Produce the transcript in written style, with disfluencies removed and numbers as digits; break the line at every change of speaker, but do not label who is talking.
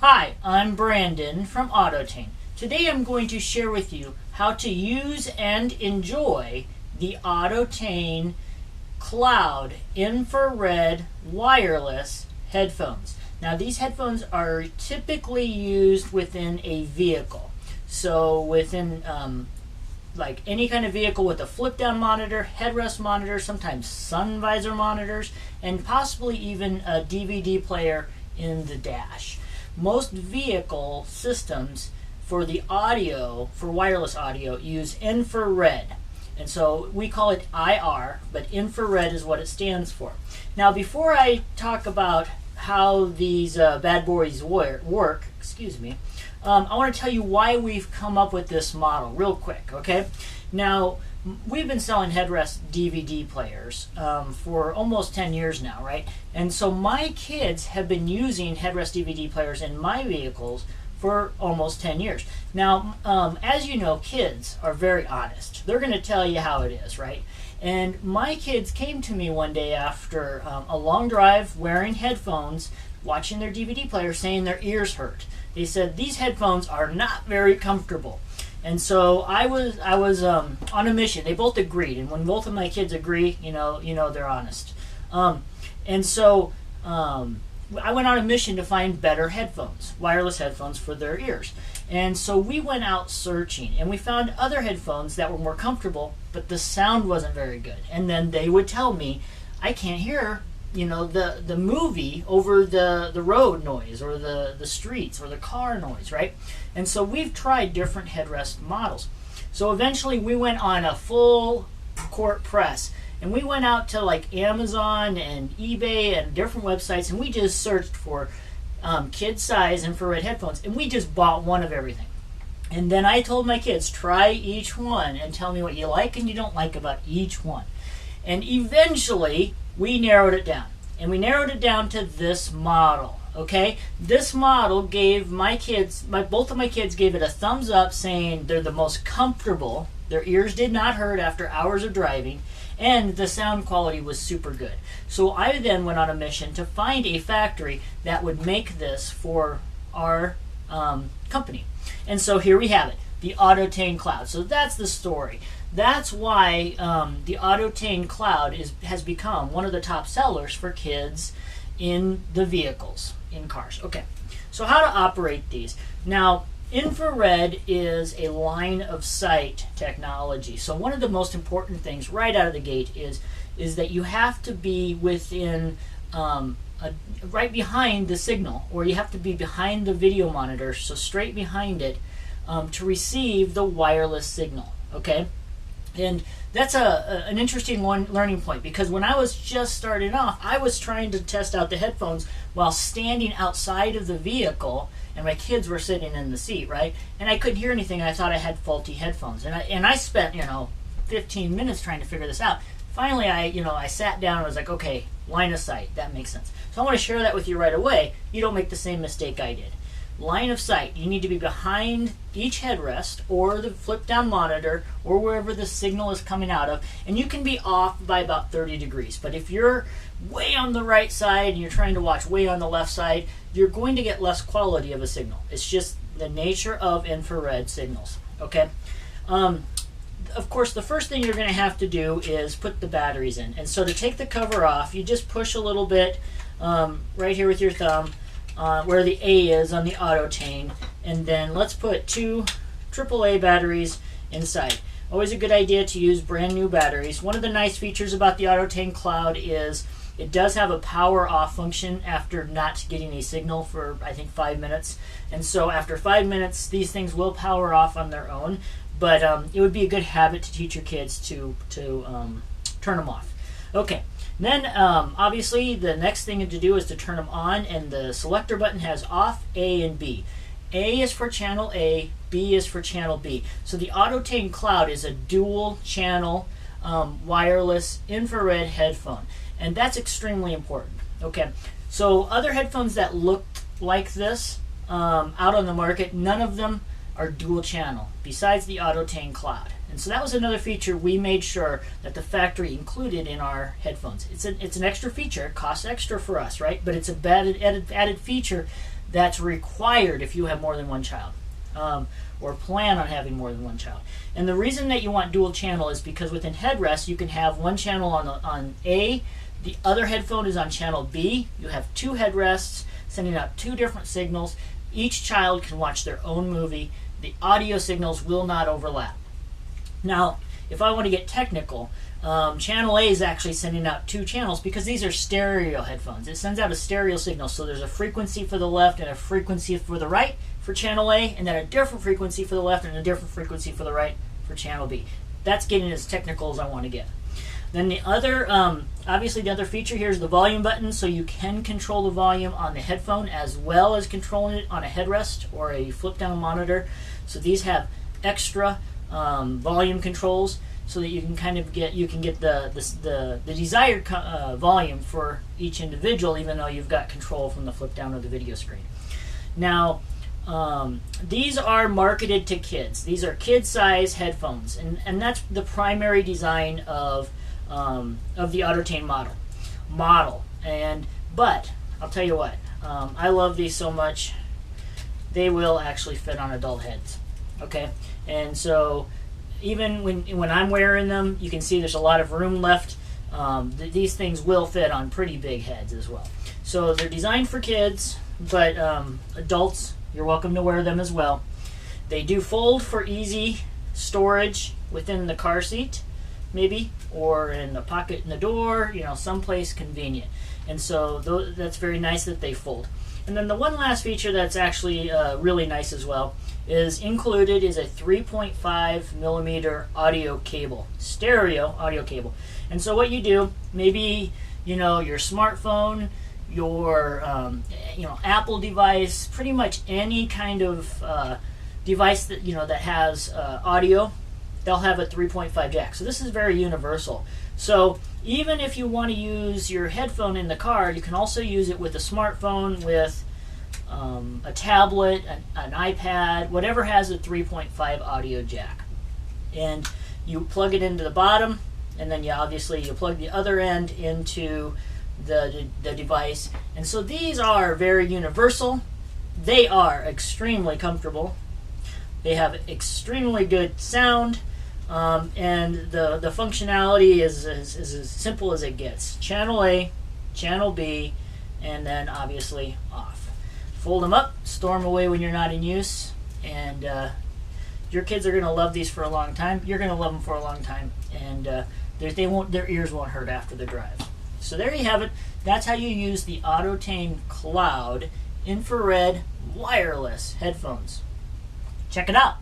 Hi, I'm Brandon from Autotain. Today I'm going to share with you how to use and enjoy the Autotain Cloud infrared wireless headphones. Now these headphones are typically used within a vehicle. So within like any kind of vehicle with a flip down monitor, headrest monitor, sometimes sun visor monitors, and possibly even a DVD player in the dash. Most vehicle systems for the audio, for wireless audio, use infrared. And so we call it IR, but infrared is what it stands for. Now before I talk about how these bad boys work, I want to tell you why we've come up with this model real quick, okay? Now, we've been selling headrest DVD players for almost 10 years now, right? And so my kids have been using headrest DVD players in my vehicles for almost 10 years. Now, as you know, kids are very honest. They're going to tell you how it is, right? And my kids came to me one day after a long drive wearing headphones, watching their DVD player, saying their ears hurt. They said, these headphones are not very comfortable. And so I was on a mission. They both agreed, and when both of my kids agree, you know they're honest. And so I went on a mission to find better headphones, wireless headphones for their ears. And so we went out searching, and we found other headphones that were more comfortable, but the sound wasn't very good. And then they would tell me, I can't hear the movie over the road noise or the streets or the car noise, right? And so we've tried different headrest models. So eventually we went on a full court press, and we went out to like Amazon and eBay and different websites, and we just searched for kid size infrared headphones, and we just bought one of everything. And then I told my kids, try each one and tell me what you like and you don't like about each one. And eventually we narrowed it down, and we narrowed it down to this model. Okay, this model gave both of my kids gave it a thumbs up, saying they're the most comfortable. Their ears did not hurt after hours of driving, and the sound quality was super good. So I then went on a mission to find a factory that would make this for our company. And so here we have it, the Autotain Cloud. So that's the story. That's why the Autotain Cloud has become one of the top sellers for kids in the vehicles, in cars. Okay, so how to operate these. Now, infrared is a line of sight technology. So one of the most important things right out of the gate is that you have to be within right behind the signal, or you have to be behind the video monitor, so straight behind it, to receive the wireless signal. Okay. And that's an interesting learning point, because when I was just starting off, I was trying to test out the headphones while standing outside of the vehicle, and my kids were sitting in the seat, right? And I couldn't hear anything. I thought I had faulty headphones, and I spent 15 minutes trying to figure this out. Finally, I sat down and was like, okay, line of sight, that makes sense. So I want to share that with you right away. You don't make the same mistake I did. Line of sight, you need to be behind each headrest or the flip down monitor or wherever the signal is coming out of, and you can be off by about 30 degrees. But if you're way on the right side and you're trying to watch way on the left side, you're going to get less quality of a signal. It's just the nature of infrared signals. Okay. Of course, the first thing you're going to have to do is put the batteries in. And so to take the cover off, you just push a little bit right here with your thumb, where the A is on the Autotain, and then let's put 2 AAA batteries inside. Always a good idea to use brand new batteries. One of the nice features about the Autotain Cloud is it does have a power off function after not getting a signal for, I think, 5 minutes. And so after 5 minutes, these things will power off on their own, but it would be a good habit to teach your kids to turn them off. Okay. Then, obviously, the next thing to do is to turn them on, and the selector button has off, A, and B. A is for channel A, B is for channel B. So the Autotain Cloud is a dual channel wireless infrared headphone, and that's extremely important. Okay, so other headphones that look like this out on the market, none of them are dual channel, besides the Autotain Cloud. And so that was another feature we made sure that the factory included in our headphones. It's an extra feature, it costs extra for us, right? But it's a added feature that's required if you have more than one child, or plan on having more than one child. And the reason that you want dual channel is because within headrests you can have one channel on A, the other headphone is on channel B. You have two headrests sending out two different signals. Each child can watch their own movie. The audio signals will not overlap. Now, if I want to get technical, channel A is actually sending out two channels because these are stereo headphones. It sends out a stereo signal, so there's a frequency for the left and a frequency for the right for channel A, and then a different frequency for the left and a different frequency for the right for channel B. That's getting as technical as I want to get. Then the other, obviously the other feature here is the volume button, so you can control the volume on the headphone as well as controlling it on a headrest or a flip-down monitor. So these have extra volume controls so that you can kind of get the desired volume for each individual, even though you've got control from the flip-down or the video screen. Now, these are marketed to kids. These are kid-size headphones, and that's the primary design of the Autotain model. But I'll tell you what, I love these so much. They will actually fit on adult heads. Okay, and so even when I'm wearing them, you can see there's a lot of room left. These things will fit on pretty big heads as well. So they're designed for kids, but adults, you're welcome to wear them as well. They do fold for easy storage within the car seat, maybe, or in the pocket in the door, someplace convenient. And so that's very nice that they fold. And then the one last feature that's actually really nice as well is included is a 3.5 millimeter audio cable, stereo audio cable. And so what you do, maybe your smartphone, your Apple device, pretty much any kind of device that that has audio, they'll have a 3.5 jack. So this is very universal. So even if you want to use your headphone in the car, you can also use it with a smartphone, with a tablet, an iPad, whatever has a 3.5 audio jack. And you plug it into the bottom, and then you plug the other end into the device. And so these are very universal. They are extremely comfortable. They have extremely good sound, and the functionality is as simple as it gets. Channel A, channel B, and then obviously off. Fold them up, store them away when you're not in use, and your kids are going to love these for a long time. You're going to love them for a long time, and their ears won't hurt after the drive. So there you have it. That's how you use the Autotain Cloud infrared wireless headphones. Check it out.